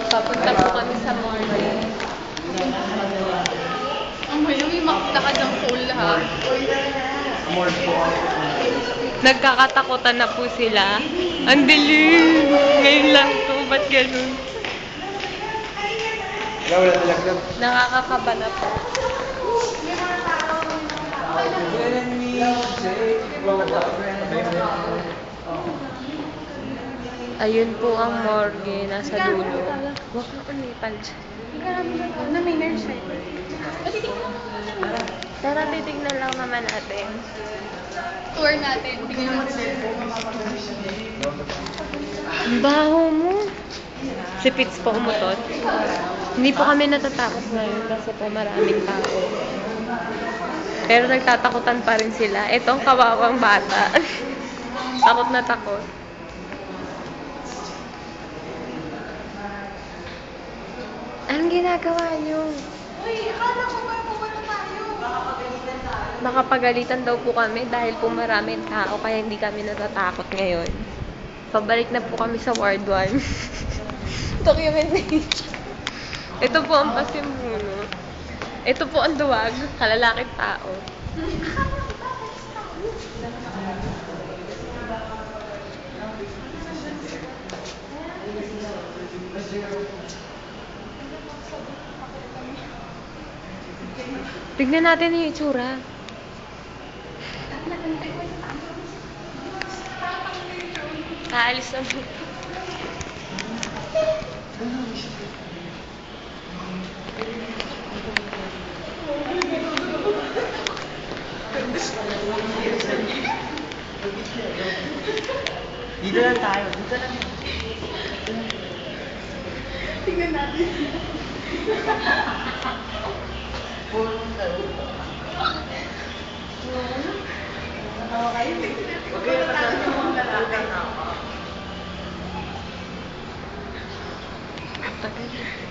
Papunta po kami sa morning. Ang may makakad ng soul, ha? Nagkakatakutan na po sila. Ang dilim! Ngayon lang to. Ba't ganun? Wala nalaglag. Nakakakaba na po. Ayun po ang morgue. Nasa dulo. Huwag na kumipal dyan. Na may nurse, eh. Tara, titignan lang naman natin. Tour natin. Tingnan mo Ang baho mo. Si Fitz po umutot. Hindi po kami natatakot ngayon kasi po maraming tao. Pero nagtatakutan pa rin sila. Ito ang kawawang bata. Takot na takot. Anong ginagawa niyo? Uy, akala ko ba pupunta tayo? Nakapagalitan daw po kami dahil po maraming tao kaya hindi kami natatakot ngayon. Pabalik na po kami sa Ward 1. Documentation. Ito po ang pasimuno. Ito po ang duwag, kalalaking tao. Tignan natin yung itsura. Aalis na po. Dito lang tayo. Dito lang. Tingnan natin. Okay. Huwag kayo patalo ng mga lalaki. Tagal.